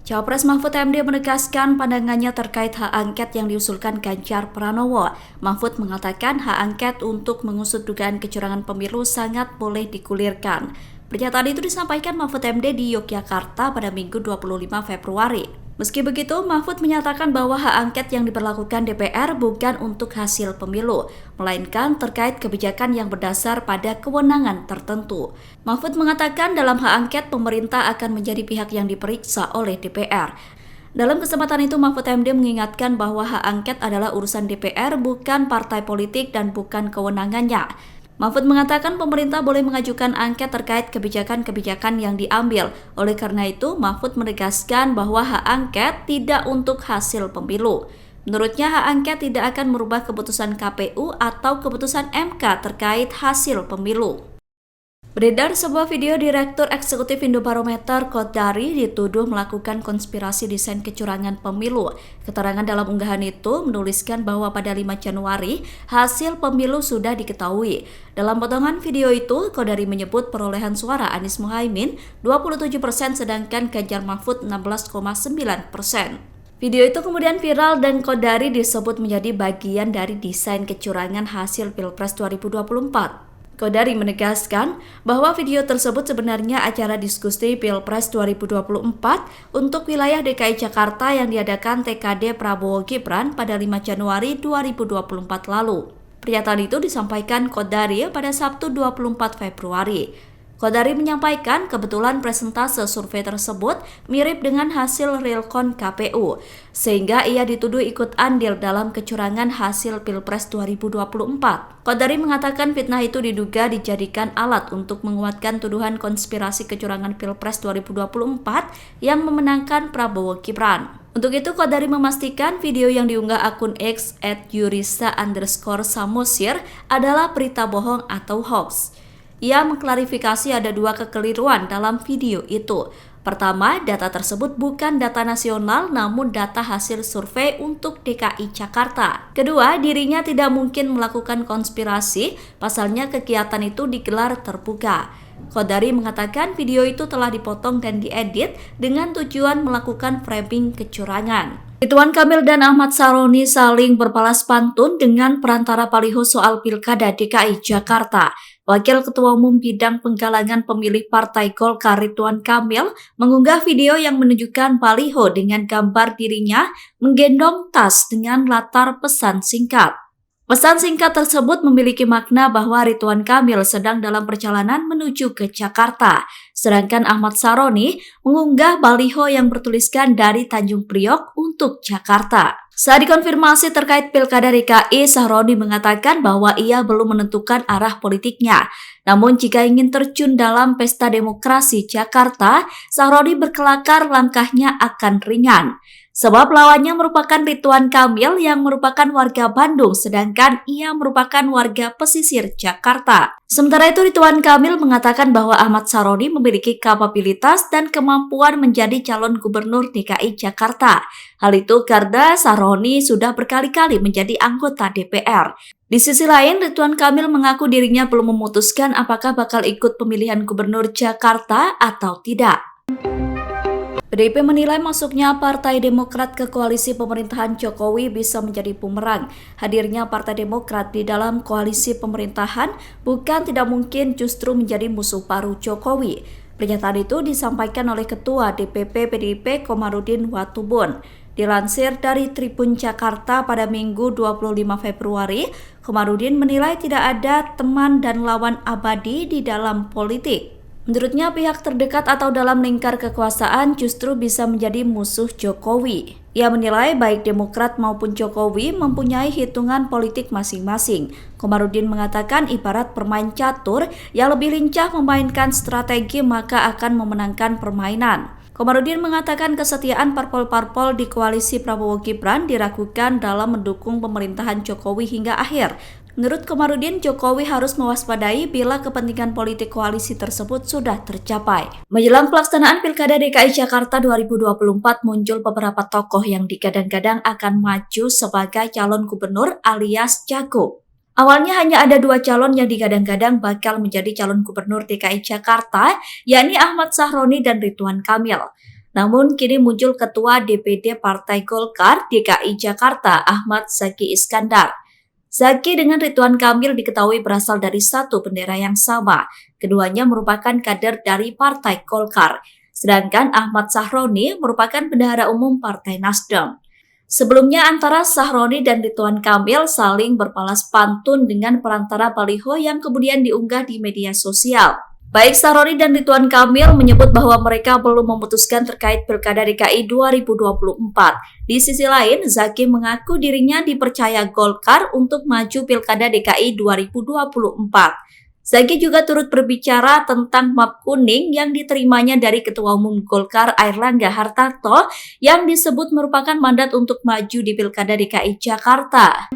Cawapres Mahfud MD menegaskan pandangannya terkait hak angket yang diusulkan Ganjar Pranowo. Mahfud mengatakan hak angket untuk mengusut dugaan kecurangan pemilu sangat boleh digulirkan. Pernyataan itu disampaikan Mahfud MD di Yogyakarta pada Minggu 25 Februari. Meski begitu, Mahfud menyatakan bahwa hak angket yang diberlakukan DPR bukan untuk hasil pemilu, melainkan terkait kebijakan yang berdasar pada kewenangan tertentu. Mahfud mengatakan dalam hak angket pemerintah akan menjadi pihak yang diperiksa oleh DPR. Dalam kesempatan itu, Mahfud MD mengingatkan bahwa hak angket adalah urusan DPR, bukan partai politik dan bukan kewenangannya. Mahfud mengatakan pemerintah boleh mengajukan angket terkait kebijakan-kebijakan yang diambil. Oleh karena itu, Mahfud menegaskan bahwa hak angket tidak untuk hasil pemilu. Menurutnya, hak angket tidak akan merubah keputusan KPU atau keputusan MK terkait hasil pemilu. Beredar sebuah video Direktur Eksekutif Indobarometer Kodari dituduh melakukan konspirasi desain kecurangan pemilu. Keterangan dalam unggahan itu menuliskan bahwa pada 5 Januari hasil pemilu sudah diketahui. Dalam potongan video itu, Kodari menyebut perolehan suara Anies Muhaimin 27% sedangkan Ganjar Mahfud 16,9%. Video itu kemudian viral dan Kodari disebut menjadi bagian dari desain kecurangan hasil Pilpres 2024. Kodari menegaskan bahwa video tersebut sebenarnya acara diskusi Pilpres 2024 untuk wilayah DKI Jakarta yang diadakan TKD Prabowo Gibran pada 5 Januari 2024 lalu. Pernyataan itu disampaikan Kodari pada Sabtu 24 Februari. Kodari menyampaikan kebetulan presentase survei tersebut mirip dengan hasil realcon KPU, sehingga ia dituduh ikut andil dalam kecurangan hasil Pilpres 2024. Kodari mengatakan fitnah itu diduga dijadikan alat untuk menguatkan tuduhan konspirasi kecurangan Pilpres 2024 yang memenangkan Prabowo Gibran. Untuk itu, Kodari memastikan video yang diunggah akun X @yurisa_samosir adalah berita bohong atau hoax. Ia mengklarifikasi ada 2 kekeliruan dalam video itu. Pertama, data tersebut bukan data nasional namun data hasil survei untuk DKI Jakarta. Kedua, dirinya tidak mungkin melakukan konspirasi, pasalnya kegiatan itu digelar terbuka. Kodari mengatakan video itu telah dipotong dan diedit dengan tujuan melakukan framing kecurangan. Ridwan Kamil dan Ahmad Saroni saling berbalas pantun dengan perantara baliho soal Pilkada DKI Jakarta. Wakil Ketua Umum Bidang Penggalangan Pemilih Partai Golkar Ridwan Kamil mengunggah video yang menunjukkan baliho dengan gambar dirinya menggendong tas dengan latar pesan singkat. Pesan singkat tersebut memiliki makna bahwa Ridwan Kamil sedang dalam perjalanan menuju ke Jakarta. Sedangkan Ahmad Saroni mengunggah baliho yang bertuliskan dari Tanjung Priok untuk Jakarta. Saat dikonfirmasi terkait Pilkada DKI, Saroni mengatakan bahwa ia belum menentukan arah politiknya. Namun jika ingin terjun dalam pesta demokrasi Jakarta, Saroni berkelakar langkahnya akan ringan. Sebab lawannya merupakan Ridwan Kamil yang merupakan warga Bandung, sedangkan ia merupakan warga pesisir Jakarta. Sementara itu Ridwan Kamil mengatakan bahwa Ahmad Saroni memiliki kapabilitas dan kemampuan menjadi calon gubernur DKI Jakarta. Hal itu karena Saroni sudah berkali-kali menjadi anggota DPR. Di sisi lain, Ridwan Kamil mengaku dirinya belum memutuskan apakah bakal ikut pemilihan gubernur Jakarta atau tidak. PDIP menilai masuknya Partai Demokrat ke koalisi pemerintahan Jokowi bisa menjadi bumerang. Hadirnya Partai Demokrat di dalam koalisi pemerintahan bukan tidak mungkin justru menjadi musuh baru Jokowi. Pernyataan itu disampaikan oleh Ketua DPP PDIP Komarudin Watubun. Dilansir dari Tribun Jakarta pada Minggu 25 Februari, Komarudin menilai tidak ada teman dan lawan abadi di dalam politik. Menurutnya pihak terdekat atau dalam lingkar kekuasaan justru bisa menjadi musuh Jokowi. Ia menilai baik Demokrat maupun Jokowi mempunyai hitungan politik masing-masing. Komarudin mengatakan ibarat permain catur yang lebih lincah memainkan strategi maka akan memenangkan permainan. Komarudin mengatakan kesetiaan parpol-parpol di koalisi Prabowo Gibran diragukan dalam mendukung pemerintahan Jokowi hingga akhir. Menurut Komarudin, Jokowi harus mewaspadai bila kepentingan politik koalisi tersebut sudah tercapai. Menjelang pelaksanaan Pilkada DKI Jakarta 2024 muncul beberapa tokoh yang digadang-gadang akan maju sebagai calon gubernur alias cagup. Awalnya hanya ada 2 calon yang digadang-gadang bakal menjadi calon gubernur DKI Jakarta, yakni Ahmad Saroni dan Ridwan Kamil. Namun kini muncul Ketua DPD Partai Golkar DKI Jakarta Ahmad Zaki Iskandar. Zaki dengan Ridwan Kamil diketahui berasal dari satu bendera yang sama. Keduanya merupakan kader dari Partai Golkar. Sedangkan Ahmad Sahroni merupakan bendahara umum Partai Nasdem. Sebelumnya antara Sahroni dan Ridwan Kamil saling berbalas pantun dengan perantara baliho yang kemudian diunggah di media sosial. Baik Sahroni dan Ridwan Kamil menyebut bahwa mereka belum memutuskan terkait Pilkada DKI 2024. Di sisi lain, Zaki mengaku dirinya dipercaya Golkar untuk maju Pilkada DKI 2024. Zaki juga turut berbicara tentang map kuning yang diterimanya dari Ketua Umum Golkar Airlangga Hartarto yang disebut merupakan mandat untuk maju di Pilkada DKI Jakarta.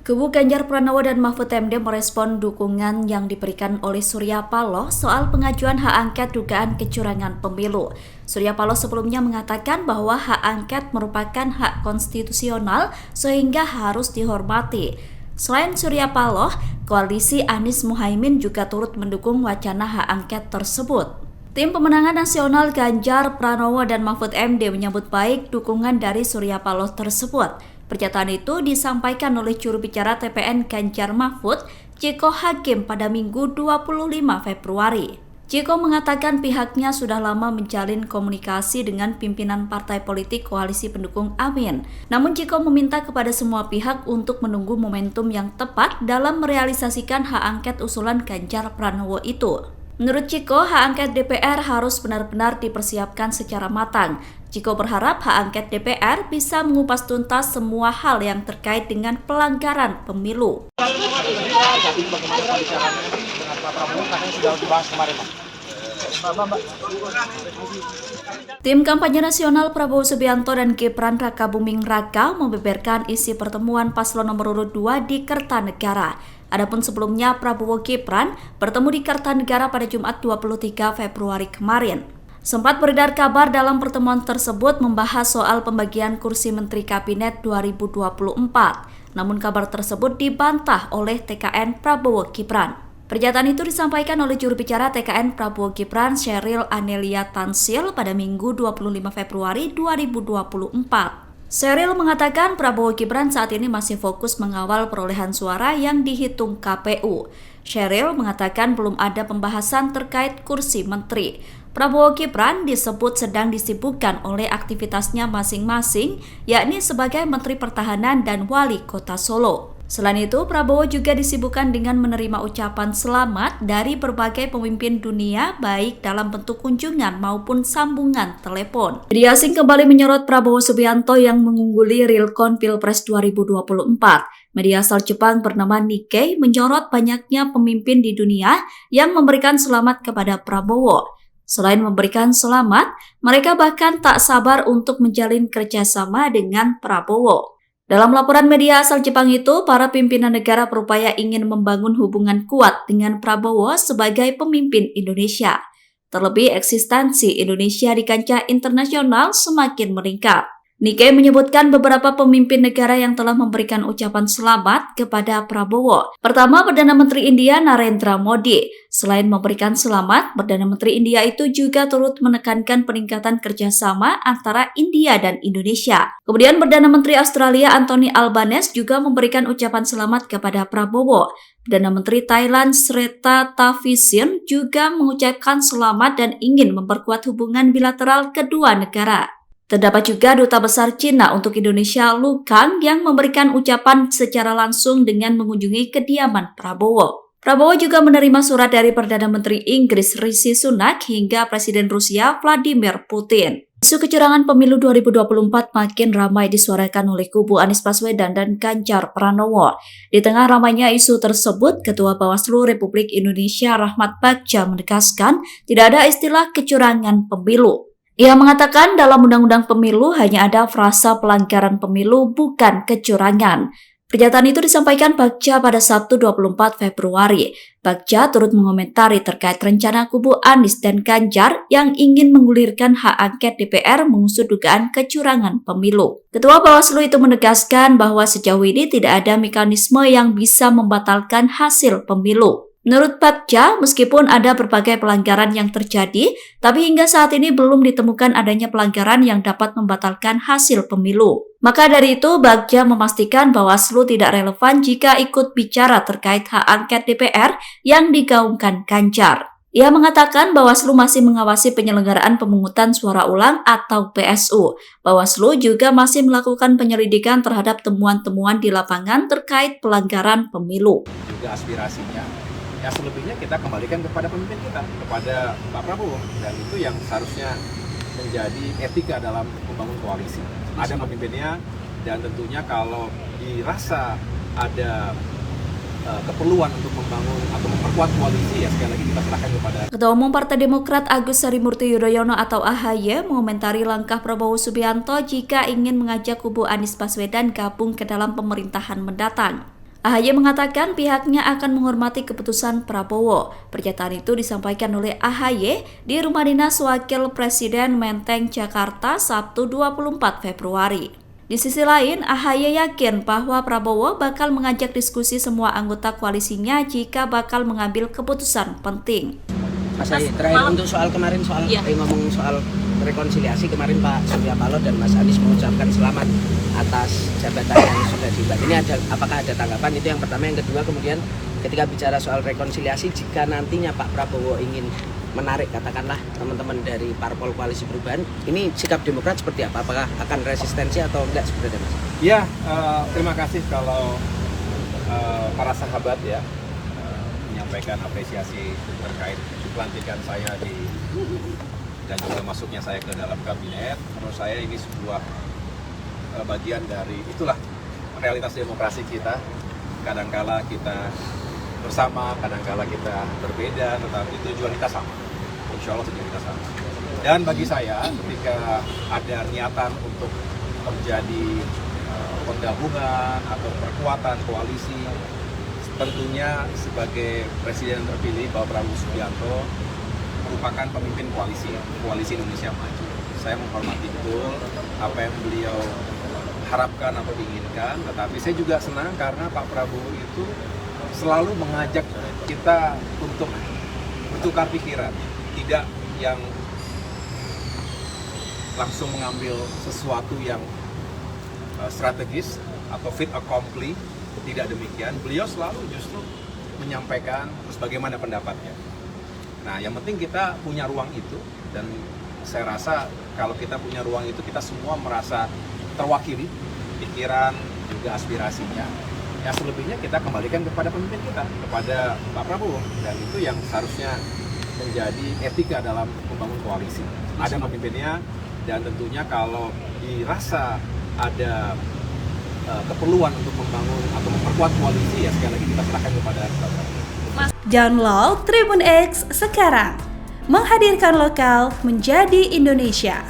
Kubu Ganjar Pranowo dan Mahfud MD merespon dukungan yang diberikan oleh Surya Paloh soal pengajuan hak angket dugaan kecurangan pemilu. Surya Paloh sebelumnya mengatakan bahwa hak angket merupakan hak konstitusional sehingga harus dihormati. Selain Surya Paloh, koalisi Anies Muhaimin juga turut mendukung wacana hak angket tersebut. Tim pemenangan nasional Ganjar Pranowo dan Mahfud MD menyambut baik dukungan dari Surya Paloh tersebut. Pernyataan itu disampaikan oleh juru bicara TPN Ganjar Mahfud, Ciko Hakim pada Minggu 25 Februari. Ciko mengatakan pihaknya sudah lama menjalin komunikasi dengan pimpinan partai politik koalisi pendukung Amin. Namun Ciko meminta kepada semua pihak untuk menunggu momentum yang tepat dalam merealisasikan hak angket usulan Ganjar Pranowo itu. Menurut Ciko, hak angket DPR harus benar-benar dipersiapkan secara matang. Ciko berharap hak angket DPR bisa mengupas tuntas semua hal yang terkait dengan pelanggaran pemilu. Tim kampanye nasional Prabowo Subianto dan Gibran Raka Buming Raka membeberkan isi pertemuan paslon nomor urut 2 di Kertanegara. Adapun sebelumnya Prabowo Gibran bertemu di Kertanegara pada Jumat 23 Februari kemarin. Sempat beredar kabar dalam pertemuan tersebut membahas soal pembagian kursi Menteri Kabinet 2024. Namun kabar tersebut dibantah oleh TKN Prabowo Gibran. Pernyataan itu disampaikan oleh juru bicara TKN Prabowo Gibran Sheryl Anelia Tansil pada Minggu 25 Februari 2024. Sheryl mengatakan Prabowo Gibran saat ini masih fokus mengawal perolehan suara yang dihitung KPU. Sheryl mengatakan belum ada pembahasan terkait kursi menteri. Prabowo Gibran disebut sedang disibukkan oleh aktivitasnya masing-masing, yakni sebagai Menteri Pertahanan dan Wali Kota Solo. Selain itu, Prabowo juga disibukkan dengan menerima ucapan selamat dari berbagai pemimpin dunia, baik dalam bentuk kunjungan maupun sambungan telepon. Media asing kembali menyorot Prabowo Subianto yang mengungguli Realcon Pilpres 2024. Media asal Jepang bernama Nikkei menyorot banyaknya pemimpin di dunia yang memberikan selamat kepada Prabowo. Selain memberikan selamat, mereka bahkan tak sabar untuk menjalin kerjasama dengan Prabowo. Dalam laporan media asal Jepang itu, para pimpinan negara berupaya ingin membangun hubungan kuat dengan Prabowo sebagai pemimpin Indonesia. Terlebih eksistensi Indonesia di kancah internasional semakin meningkat. Nikkei menyebutkan beberapa pemimpin negara yang telah memberikan ucapan selamat kepada Prabowo. Pertama, Perdana Menteri India Narendra Modi. Selain memberikan selamat, Perdana Menteri India itu juga turut menekankan peningkatan kerjasama antara India dan Indonesia. Kemudian Perdana Menteri Australia Anthony Albanese juga memberikan ucapan selamat kepada Prabowo. Perdana Menteri Thailand Srettha Thavisin juga mengucapkan selamat dan ingin memperkuat hubungan bilateral kedua negara. Terdapat juga Duta Besar Cina untuk Indonesia Lu Kang yang memberikan ucapan secara langsung dengan mengunjungi kediaman Prabowo. Prabowo juga menerima surat dari Perdana Menteri Inggris Rishi Sunak hingga Presiden Rusia Vladimir Putin. Isu kecurangan pemilu 2024 makin ramai disuarakan oleh kubu Anies Baswedan dan Ganjar Pranowo. Di tengah ramainya isu tersebut, Ketua Bawaslu Republik Indonesia Rahmat Bagja menegaskan tidak ada istilah kecurangan pemilu. Ia mengatakan dalam Undang-Undang Pemilu hanya ada frasa pelanggaran pemilu bukan kecurangan. Pernyataan itu disampaikan Bagja pada Sabtu 24 Februari. Bagja turut mengomentari terkait rencana kubu Anies dan Ganjar yang ingin menggulirkan hak angket DPR mengusut dugaan kecurangan pemilu. Ketua Bawaslu itu menegaskan bahwa sejauh ini tidak ada mekanisme yang bisa membatalkan hasil pemilu. Menurut Bagja, meskipun ada berbagai pelanggaran yang terjadi, tapi hingga saat ini belum ditemukan adanya pelanggaran yang dapat membatalkan hasil pemilu. Maka dari itu, Bagja memastikan Bawaslu tidak relevan jika ikut bicara terkait hak angket DPR yang digaungkan Ganjar. Ia mengatakan Bawaslu masih mengawasi penyelenggaraan pemungutan suara ulang atau PSU. Bawaslu juga masih melakukan penyelidikan terhadap temuan-temuan di lapangan terkait pelanggaran pemilu. Juga aspirasinya, ya selebihnya kita kembalikan kepada pemimpin kita, kepada Pak Prabowo, dan itu yang seharusnya menjadi etika dalam membangun koalisi. Ada pemimpinnya, dan tentunya kalau dirasa ada keperluan untuk membangun atau memperkuat koalisi, ya sekali lagi kita serahkan kepada Ketua Umum Partai Demokrat Agus Harimurti Yudhoyono atau AHY mengomentari langkah Prabowo Subianto jika ingin mengajak kubu Anies Baswedan gabung ke dalam pemerintahan mendatang. AHY mengatakan pihaknya akan menghormati keputusan Prabowo. Pernyataan itu disampaikan oleh AHY di Rumah Dinas Wakil Presiden Menteng, Jakarta, Sabtu 24 Februari. Di sisi lain, AHY yakin bahwa Prabowo bakal mengajak diskusi semua anggota koalisinya jika bakal mengambil keputusan penting. Mas Ahy, terakhir untuk soal kemarin ngomong soal rekonsiliasi, kemarin Pak Surya Paloh dan Mas Anies mengucapkan selamat atas jabatan yang sudah diemban. Ini apakah ada tanggapan? Itu yang pertama. Yang kedua, kemudian ketika bicara soal rekonsiliasi, jika nantinya Pak Prabowo ingin menarik katakanlah teman-teman dari parpol koalisi perubahan, ini sikap Demokrat seperti apa? Apakah akan resistensi atau enggak sebenarnya, Mas? Ya, terima kasih kalau para sahabat ya menyampaikan apresiasi terkait pelantikan saya dan juga masuknya saya ke dalam kabinet. Menurut saya ini sebuah bagian dari itulah realitas demokrasi kita. Kadangkala kita bersama, kadangkala kita berbeda, tetapi tujuan kita sama. Insya Allah tujuan kita sama. Dan bagi saya, ketika ada niatan untuk terjadi penggabungan atau perkuatan koalisi, tentunya sebagai Presiden terpilih Bapak Prabowo Subianto merupakan pemimpin koalisi Indonesia Maju. Saya menghormati betul apa yang beliau harapkan atau inginkan, tetapi saya juga senang karena Pak Prabowo itu selalu mengajak kita untuk bertukar pikiran, tidak yang langsung mengambil sesuatu yang strategis atau fit accompli. Tidak demikian, beliau selalu justru menyampaikan terus bagaimana pendapatnya. Nah, yang penting kita punya ruang itu, dan saya rasa kalau kita punya ruang itu, kita semua merasa terwakili pikiran juga aspirasinya. Ya selebihnya kita kembalikan kepada pemimpin kita, kepada Pak Prabowo, dan itu yang seharusnya menjadi etika dalam membangun koalisi. Ada pemimpinnya, dan tentunya kalau dirasa ada keperluan untuk membangun atau memperkuat koalisi, ya sekali lagi kita serahkan kepada Pak Prabowo. Download Tribun X sekarang, menghadirkan lokal menjadi Indonesia.